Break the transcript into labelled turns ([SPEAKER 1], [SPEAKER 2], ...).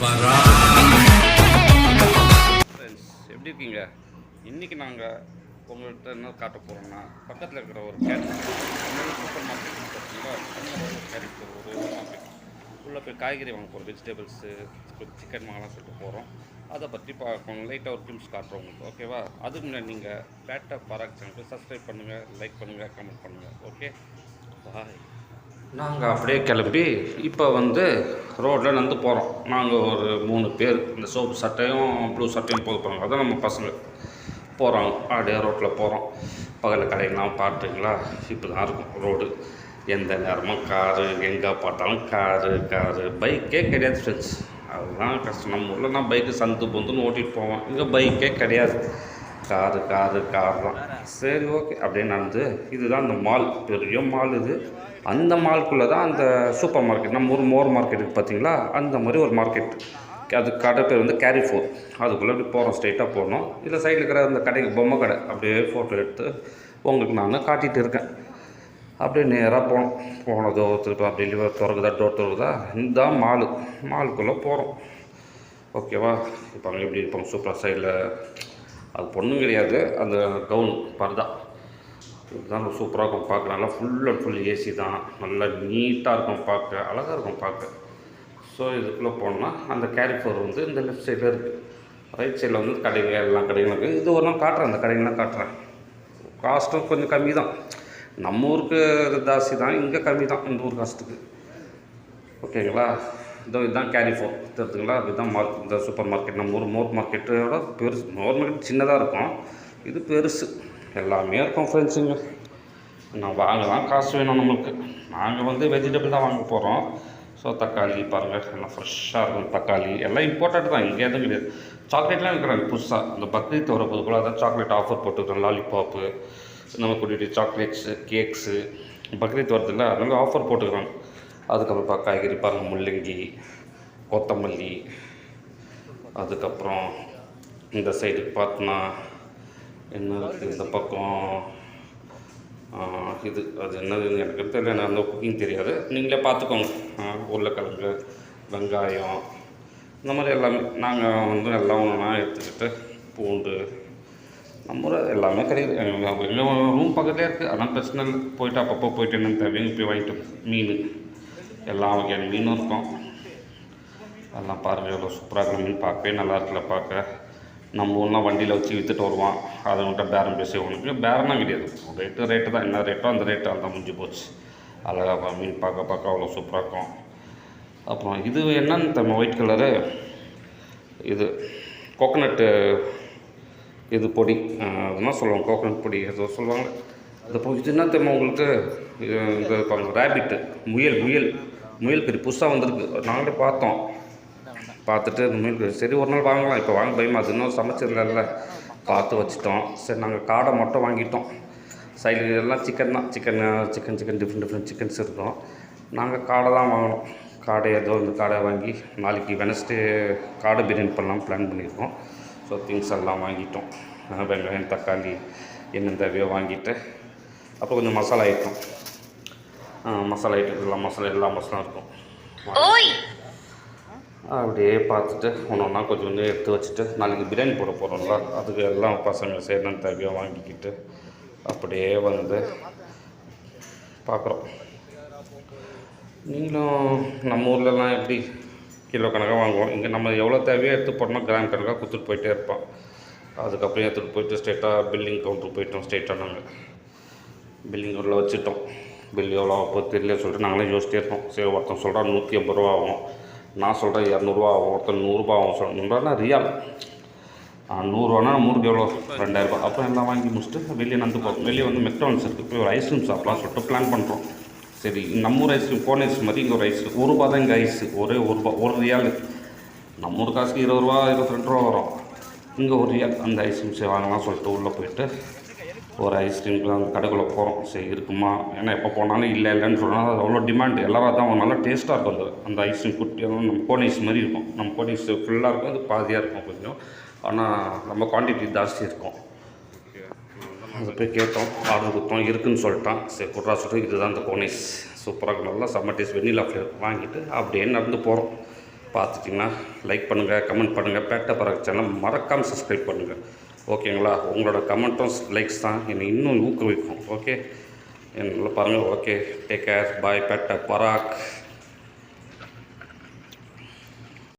[SPEAKER 1] Friends எப்படி இருக்கீங்க? இன்றைக்கி நாங்கள் உங்கள்கிட்ட என்ன காட்ட போகிறோம்னா, பக்கத்தில் இருக்கிற ஒரு கேரட் சூப்பர் மார்க்கெட் பார்த்தீங்களா, அந்த ஒரு கேரட் ஒரு மார்க்கெட் உள்ளே போய் காய்கறி வாங்க போகிறோம். வெஜிடபிள்ஸு, சிக்கன் வாங்கலாம் சொல்லிட்டு போகிறோம். அதை பற்றி பார்க்கணும், லைட்டாக ஒரு டிப்ஸ் காட்டுறோம் உங்களுக்கு, ஓகேவா? அதுக்கு முன்னாடி நீங்கள் பேட்டா பராக் சேனலுக்கு சப்ஸ்கிரைப் பண்ணுங்கள், லைக் பண்ணுங்கள், கமெண்ட் பண்ணுங்கள். ஓகே, பாய். நாங்கள் அப்படியே கிளம்பி இப்போ ரோட்டில் நடந்து போகிறோம். நாங்கள் ஒரு 3 பேர், இந்த சோப்பு சட்டையும் ப்ளூ சட்டையும் போது போகிறாங்க. அதான் நம்ம பசங்க போகிறாங்க. அப்படியே ரோட்டில் போகிறோம். பகலில் கடைகள்லாம் பார்த்துங்களா, இப்போ தான் இருக்கும் ரோடு. எந்த நேரமும் காரு, எங்கே பார்த்தாலும் காரு பைக்கே கிடையாது ஃப்ரெண்ட்ஸ். அதுதான் கஷ்டம். நம்ம ஊரில் நான் பைக்கு சந்து பொந்துன்னு ஓட்டிகிட்டு போவோம். இங்கே பைக்கே கிடையாது, காரு தான். சரி, ஓகே, அப்படியே நடந்து இதுதான் அந்த மால், பெரிய மால் இது. அந்த மால்குள்ளே தான் அந்த சூப்பர் மார்க்கெட், நம்ம ஊர் மோர் மார்க்கெட் இருக்குது பார்த்தீங்களா, அந்த மாதிரி ஒரு மார்க்கெட். அது கடை பேர் கேரிஃபோர். அதுக்குள்ளே அப்படி போகிறோம், ஸ்ட்ரைட்டாக போகணும். இதில் சைடில் இருக்கிற அந்த கடைக்கு பொம்மை கடை அப்படியே ஃபோட்டோ எடுத்து உங்களுக்கு நான் காட்டிகிட்டு இருக்கேன். அப்படியே நேராக போனதோ திருப்பி அப்படி லிவர் திறகுதா, டோர் திறகுதா, இந்த மாலுக்குள்ளே போகிறோம். ஓகேவா? இப்போ அங்கே எப்படி இருப்பாங்க சூப்பராக சைடில். அது பொண்ணும் கிடையாது, அந்த கவுன் பர்தா இதுதான் சூப்பராக இருக்கும் பார்க்க. நல்லா ஃபுல் அண்ட் ஃபுல் ஏசி தான், நல்லா நீட்டாக இருக்கும் பார்க்க, அழகாக இருக்கும் பார்க்க. ஸோ இதுக்குள்ளே போனோம்னா அந்த கேரிஃபோர் இந்த லெஃப்ட் சைடில் இருக்குது. ரைட் சைடில் கடைங்க, எல்லாம் கடைகளும் இருக்குது. இது ஒரு நாள் காட்டுறேன், அந்த கடைங்கெலாம் காட்டுறேன். காஸ்ட்டும் கொஞ்சம் கம்மி தான். நம்ம ஊருக்கு ஜாஸ்தி தான், இங்கே கம்மி தான் இந்த ஊர் காஸ்ட்டுக்கு. ஓகேங்களா? இதுதான் கேரிஃபோர் தெரிஞ்சுங்களா? இதுதான் மார்க்கெட், இந்த சூப்பர் மார்க்கெட். நம்ம ஊர் மோர் மார்க்கெட்டோட பெருசு. மோர் மார்க்கெட் சின்னதாக இருக்கும், இது பெருசு. எல்லாமே இருக்கும் ஃப்ரெண்ட்ஸுங்க. நான் வாங்கலாம், காசு வேணும் நம்மளுக்கு. நாங்கள் வெஜிடபிள் தான் வாங்க போகிறோம். ஸோ தக்காளி பாருங்கள், எல்லாம் ஃப்ரெஷ்ஷாக இருக்கும். தக்காளி எல்லாம் இம்போர்ட்டட் தான், இங்கே எதுவும் கிடையாது. சாக்லேட்லாம் விற்கிறாங்க புதுசாக. இந்த பக்ரீத் வரப்போது போல் அதான் சாக்லேட் ஆஃபர் போட்டுக்கிறோம். லாலிபாப்பு, நம்ம குட்டி சாக்லேட்ஸு, கேக்ஸு, பக்ரீத் வரதில்ல, அதனால ஆஃபர் போட்டுக்கிறாங்க. அதுக்கப்புறம் காய்கறி பாருங்கள், முள்ளங்கி, கொத்தமல்லி. அதுக்கப்புறம் இந்த சைடுக்கு பார்த்தோன்னா என்ன இருக்குது, இந்த பக்கம் அது என்னதுன்னு எனக்கு தெரியல, நான் அந்த குக்கிங் தெரியாது, நீங்களே பார்த்துக்கோங்க. உருளைக்கிழங்கு, வெங்காயம், இந்த மாதிரி எல்லாமே நாங்கள் எல்லாம் ஒன்றா எடுத்துக்கிட்டு, பூண்டு, நம்ம எல்லாமே கிடையாது. எங்கள் ரூம் பக்கத்துலேயே இருக்குது, அதெல்லாம் பிரச்சனை இல்லை. போய்ட்டு அப்பப்போ போய்ட்டு என்னென்னு தேவைங்க போய் வாங்கிட்டு. மீன், எல்லா வகையான மீனும் இருக்கும். அதெல்லாம் பாருங்கள், எவ்வளோ சூப்பராக இருக்கிற மீன், பார்க்கவே நல்லா இருக்குல்ல பார்க்க. நம்ம ஊர்லாம் வண்டியில் வச்சு விற்றுட்டு வருவான், அதை விட்ட பேரம் பேசி உனக்கு பேரம்னா கிடையாது. ரேட்டு தான், என்ன ரேட்டோ அந்த ரேட்டு அந்த முடிஞ்சு போச்சு. அழகாக மீன் பார்க்க அவ்வளோ சூப்பராக இருக்கும். அப்புறம் இது என்னன்னு ஒயிட் கலரு, இது கோகோனட்டு, இது பொடி, அதுதான் சொல்லுவாங்க, கோகோனட் பொடி ஏதோ சொல்லுவாங்க. இது என்ன தெரியுமா உங்களுக்கு, இந்த ரேபிட்டு, முயல் கறி புதுசாக வந்திருக்கு. நாங்களே பார்த்துட்டு இந்த முயல் சரி ஒரு நாள் வாங்கலாம். இப்போ வாங்க பயமாக, அது இன்னும் சமைச்சதில்ல, பார்த்து வச்சுட்டோம். சரி, நாங்கள் காடை மட்டும் வாங்கிட்டோம். சைடு எல்லாம் சிக்கன் தான், சிக்கன் டிஃப்ரெண்ட் சிக்கன்ஸ் இருக்கும். நாங்கள் காடை தான் வாங்கினோம். இந்த காடை வாங்கி நாளைக்கு வெனஸ்டே காடை பிரியாணி பண்ணலாம் பிளான் பண்ணியிருக்கோம். ஸோ திங்ஸ் எல்லாம் வாங்கிட்டோம். வெங்காயம், தக்காளி, என்ன தேவையோ வாங்கிட்டு, அப்புறம் கொஞ்சம் மசாலா ஐட்டம் எல்லா மசாலா இருக்கும். அப்படியே பார்த்துட்டு ஒன்றா கொஞ்சம் எடுத்து வச்சுட்டு, நாளைக்கு பிரியாணி போட போகிறோம்ல, அதுக்கு எல்லாம் பசங்க செய்யணும்னு தேவையாக வாங்கிக்கிட்டு அப்படியே பார்க்குறோம். நீங்களும் நம்ம ஊர்லலாம் எப்படி கிலோ கணக்காக வாங்குவோம், இங்கே நம்ம எவ்வளோ தேவையோ எடுத்து போட்டோம்னா கிராம் கணக்காக கொடுத்துட்டு போயிட்டே இருப்போம். அதுக்கப்புறம் எடுத்துகிட்டு போயிட்டு ஸ்ட்ரெயிட்டாக பில்லிங் கவுண்டருக்கு போயிட்டோம். ஸ்ட்ரெயிட்டாக நாங்கள் பில்லிங் கவுண்டரில் வச்சுட்டோம். பில் எவ்வளோ அப்போ தெரியல சொல்லிட்டு நாங்களே யோசிச்சிட்டே இருப்போம். சரி, ஒருத்தன் சொல்கிறான் 180 ரூபா ஆகும், நான் சொல்கிறேன் 200 ஆகும், ஒருத்தர் 100 ரூபா ஆகும். சொல்கிறேன்னா ரியால் 100 ரூபானா 3 எவ்வளோ 2000 ரூபா. அப்புறம் எல்லாம் வாங்கி முடிச்சுட்டு வெளியே போகும். வெளியே மெக்டானல்ஸ் இருக்குது, போய் ஒரு ஐஸ்கிரீம் சாப்பிட்லாம் சொல்லிட்டு பிளான் பண்ணுறோம். சரி, நம்ம ஊர் ஐஸ்கிரீம், கோன் ஐஸ் மாதிரி இங்கே ஒரு ஐஸ்கிரீம் 1 ரூபா தான். இங்கே ஐஸு ஒரே 1 ரூபா, 1 ரியால். நம்ம ஊர் காசுக்கு 20 ரூபா 22 ரூபா வரும். இங்கே 1 ரியால். அந்த ஐஸ்கிரீம்ஸை வாங்கலாம் சொல்லிட்டு உள்ளே போயிட்டு ஒரு ஐஸ்கிரீமுக்கு அந்த கடைக்குள்ளே போகிறோம். சரி இருக்குமா, ஏன்னா எப்போ போனாலும் இல்லைன்னு சொன்னால் அது அவ்வளோ டிமாண்டு. எல்லாரும் தான் நல்லா டேஸ்ட்டாக இருக்கும். அந்த ஐஸ்கிரீம் குட்டியாக நம்ம கோன் ஐஸ் மாதிரி இருக்கும். நம்ம கோன் ஐஸ் ஃபுல்லாக இருக்கும், அது பாதியாக இருக்கும் கொஞ்சம். ஆனால் நம்ம குவான்டிட்டி ஜாஸ்தி இருக்கும். அதை போய் கேட்டோம், ஆர்டர் கொடுத்தோம், இருக்குதுன்னு சொல்லிட்டான். சரி குட்ரா சொல்லிட்டு இதுதான் அந்த கோன் ஐஸ், சூப்பராக நல்லா செம்ம டேஸ்ட், வெண்ணிலா ஃப்ளேவர் வாங்கிட்டு அப்படியே நடந்து போகிறோம். பார்த்துட்டிங்கன்னா லைக் பண்ணுங்கள், கமெண்ட் பண்ணுங்கள். பேட்ட பராக் சேனல் மறக்காமல் சப்ஸ்கிரைப் பண்ணுங்கள். ஓகேங்களா? உங்களோட கமெண்ட்டும் லைக்ஸ் தான் என்னை இன்னும் ஊக்குவிக்கும். ஓகே, நல்லா பாருங்கள். ஓகே, டேக் கேர், பாய். பேட்ட பராக்.